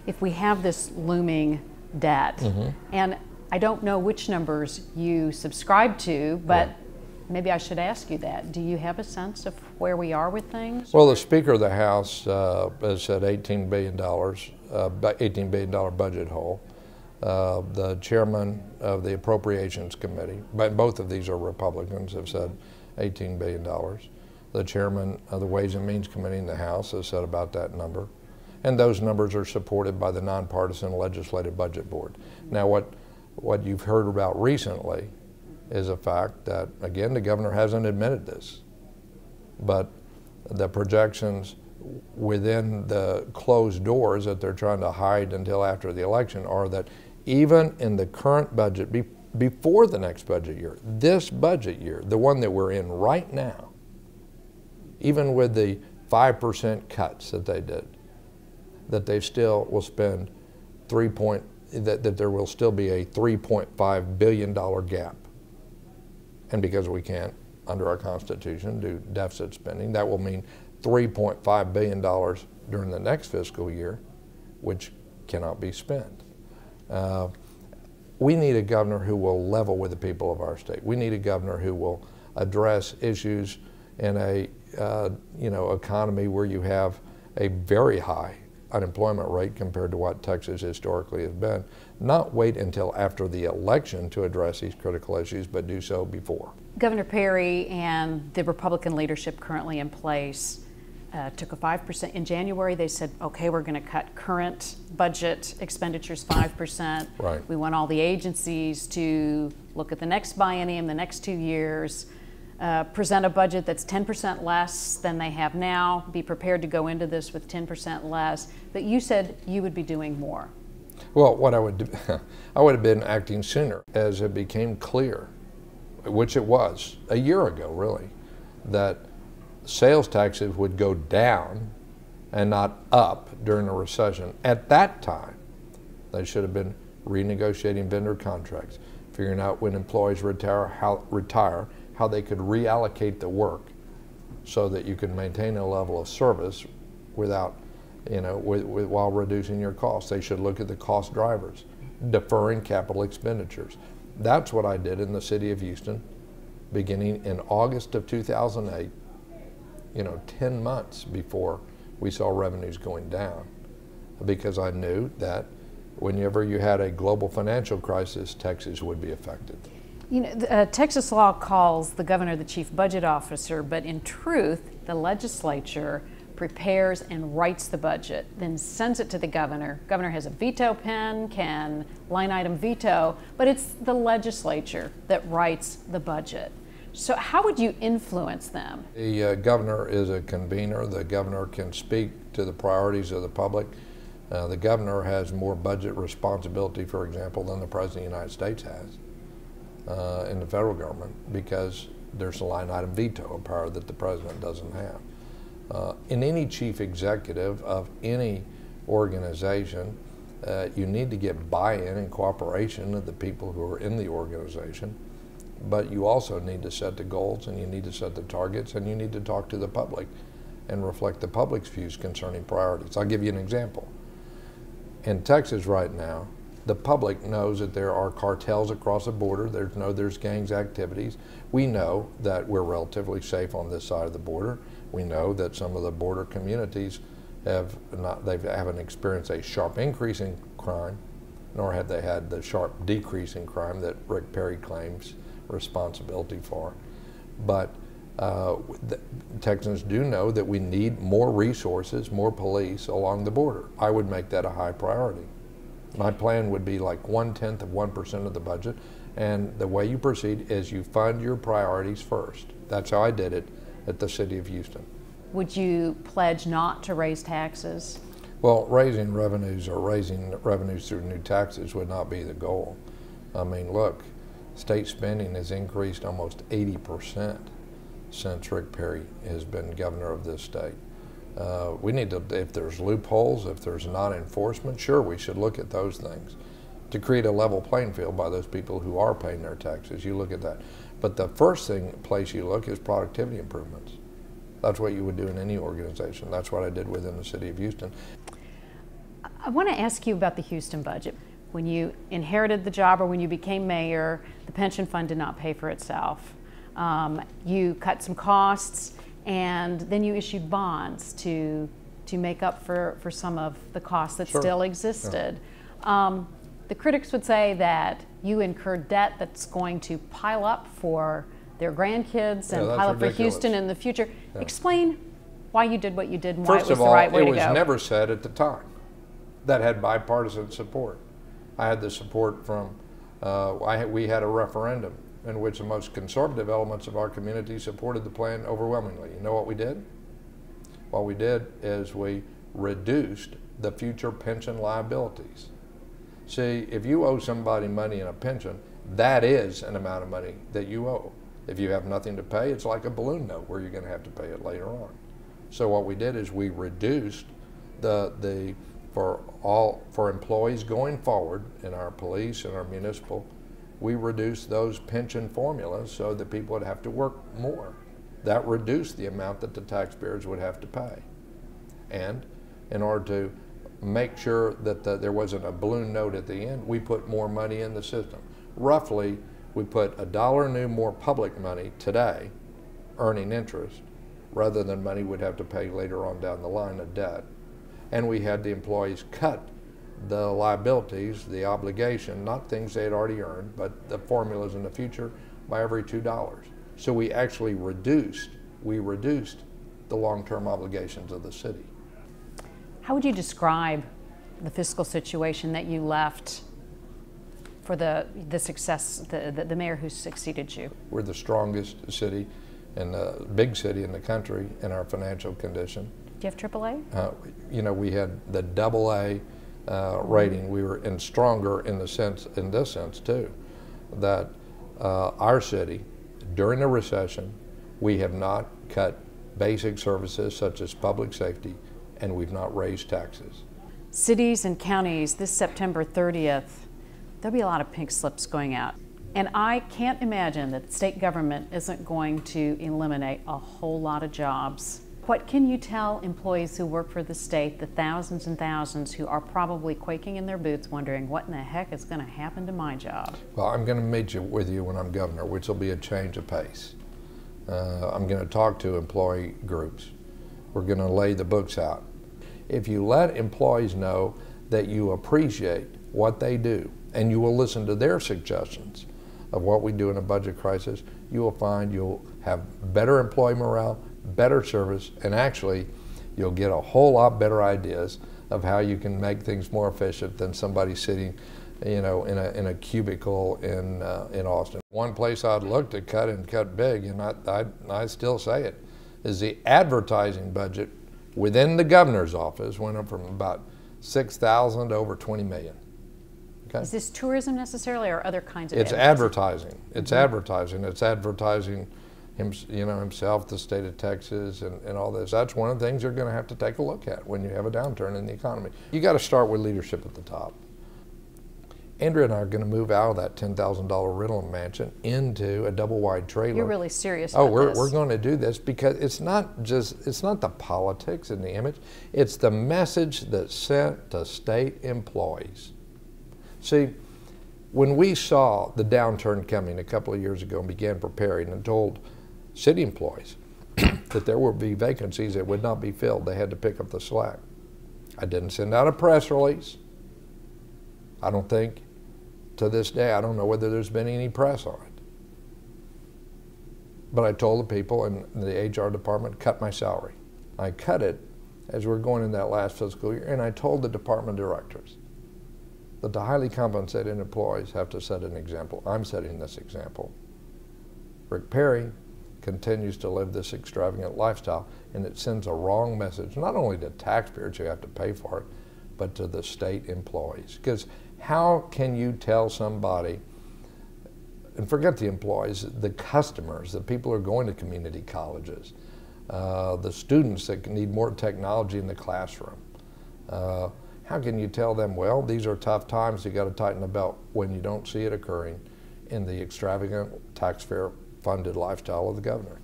if we have this looming debt, and I don't know which numbers you subscribe to, but maybe I should ask you that. Do you have a sense of where we are with things? Well, the Speaker of the House has said $18 billion budget hole. The chairman of the Appropriations Committee, both of these are Republicans, have said $18 billion. The chairman of the Ways and Means Committee in the House has said about that number. And those numbers are supported by the nonpartisan Legislative Budget Board. Now, what you've heard about recently is a fact that, again, the governor hasn't admitted this, but the projections within the closed doors that they're trying to hide until after the election are that even in the current budget, before the next budget year, this budget year, the one that we're in right now, even with the 5% cuts that they did, that they still will spend that there will still be a $3.5 billion gap. And because we can't, under our Constitution, do deficit spending, that will mean $3.5 billion during the next fiscal year, which cannot be spent. We need a governor who will level with the people of our state. We need a governor who will address issues in a economy where you have a very high unemployment rate compared to what Texas historically has been. Not wait until after the election to address these critical issues, but do so before. Governor Perry and the Republican leadership currently in place took a 5%. In January, they said, okay, we're going to cut current budget expenditures 5%. Right. We want all the agencies to look at the next biennium, the next 2 years, present a budget that's 10% less than they have now, be prepared to go into this with 10% less. But you said you would be doing more. Well, what I would do, I would have been acting sooner as it became clear, which it was a year ago really, that sales taxes would go down and not up during a recession. At that time, they should have been renegotiating vendor contracts, figuring out when employees retire, how they could reallocate the work so that you could maintain a level of service without, while reducing your costs. They should look at the cost drivers, deferring capital expenditures. That's what I did in the city of Houston, beginning in August of 2008, 10 months before we saw revenues going down, because I knew that whenever you had a global financial crisis, Texas would be affected. Texas law calls the governor the chief budget officer, but in truth, the legislature prepares and writes the budget, then sends it to the governor. Governor has a veto pen, can line item veto, but it's the legislature that writes the budget. So how would you influence them? The governor is a convener. The governor can speak to the priorities of the public. The governor has more budget responsibility, for example, than the President of the United States has in the federal government, because there's a line item veto, a power that the President doesn't have. In any chief executive of any organization, you need to get buy-in and cooperation of the people who are in the organization. But you also need to set the goals, and you need to set the targets, and you need to talk to the public and reflect the public's views concerning priorities. I'll give you an example. In Texas right now, the public knows that there are cartels across the border. There's gangs activities. We know that we're relatively safe on this side of the border. We know that some of the border communities haven't experienced a sharp increase in crime, nor have they had the sharp decrease in crime that Rick Perry claims responsibility for. But Texans do know that we need more resources, more police along the border. I would make that a high priority. My plan would be like 1/10 of 1% of the budget, and the way you proceed is you fund your priorities first. That's how I did it at the city of Houston. Would you pledge not to raise taxes? Well, raising revenues or raising revenues through new taxes would not be the goal. I mean, look, state spending has increased almost 80% since Rick Perry has been governor of this state. We need to, if there's loopholes, if there's non-enforcement, sure, we should look at those things to create a level playing field by those people who are paying their taxes. You look at that. But the first place you look is productivity improvements. That's what you would do in any organization. That's what I did within the city of Houston. I want to ask you about the Houston budget. When you inherited the job or when you became mayor, the pension fund did not pay for itself. You cut some costs, and then you issued bonds to make up for some of the costs that still existed. The critics would say that you incurred debt that's going to pile up for their grandkids and pile up for Houston in the future. Explain why you did what you did and why it was the right way to go. First of all, it was never said at the time. That had bipartisan support. I had the support from, we had a referendum in which the most conservative elements of our community supported the plan overwhelmingly. You know what we did? What we did is we reduced the future pension liabilities. See, if you owe somebody money in a pension, that is an amount of money that you owe. If you have nothing to pay, it's like a balloon note where you're going to have to pay it later on. So what we did is we reduced for employees going forward in our police and our municipal, we reduced those pension formulas so that people would have to work more. That reduced the amount that the taxpayers would have to pay. And in order to make sure that there wasn't a balloon note at the end, we put more money in the system. Roughly, we put $1 new more public money today, earning interest, rather than money we'd have to pay later on down the line of debt. And we had the employees cut the liabilities, the obligation, not things they had already earned, but the formulas in the future by every $2. So we actually reduced the long-term obligations of the city. How would you describe the fiscal situation that you left for the success, the mayor who succeeded you? We're the strongest city and the big city in the country in our financial condition. Do you have AAA? You know, we had the AA rating. We were stronger in this sense too, that our city, during the recession, we have not cut basic services such as public safety, and we've not raised taxes. Cities and counties, this September 30th, there'll be a lot of pink slips going out. And I can't imagine that the state government isn't going to eliminate a whole lot of jobs. What can you tell employees who work for the state, the thousands and thousands who are probably quaking in their boots wondering what in the heck is going to happen to my job? Well, I'm going to meet with you when I'm governor, which will be a change of pace. I'm going to talk to employee groups. We're going to lay the books out. If you let employees know that you appreciate what they do and you will listen to their suggestions of what we do in a budget crisis, you will find you'll have better employee morale, better service, and actually you'll get a whole lot better ideas of how you can make things more efficient than somebody sitting, you know, in a cubicle in Austin. One place I'd look to cut and cut big, and I still say it, is the advertising budget within the governor's office went up from about 6,000 to over 20 million. Okay? Is this tourism necessarily or other kinds of advertising? It's advertising. It's advertising himself, the state of Texas, and all this. That's one of the things you're going to have to take a look at when you have a downturn in the economy. You got to start with leadership at the top. Andrea and I are going to move out of that $10,000 rental mansion into a double-wide trailer. You're really serious about this. We're going to do this because it's not the politics and the image, it's the message that's sent to state employees. See, when we saw the downturn coming a couple of years ago and began preparing and told city employees that there would be vacancies that would not be filled, they had to pick up the slack. I didn't send out a press release. I don't think, to this day, I don't know whether there's been any press on it. But I told the people in the HR department, cut my salary. I cut it as we're going in that last fiscal year, and I told the department directors that the highly compensated employees have to set an example. I'm setting this example. Rick Perry continues to live this extravagant lifestyle, and it sends a wrong message, not only to taxpayers who have to pay for it, but to the state employees. Because how can you tell somebody, and forget the employees, the customers, the people who are going to community colleges, the students that need more technology in the classroom, how can you tell them, well, these are tough times, you got to tighten the belt, when you don't see it occurring in the extravagant taxpayer funded lifestyle of the governor?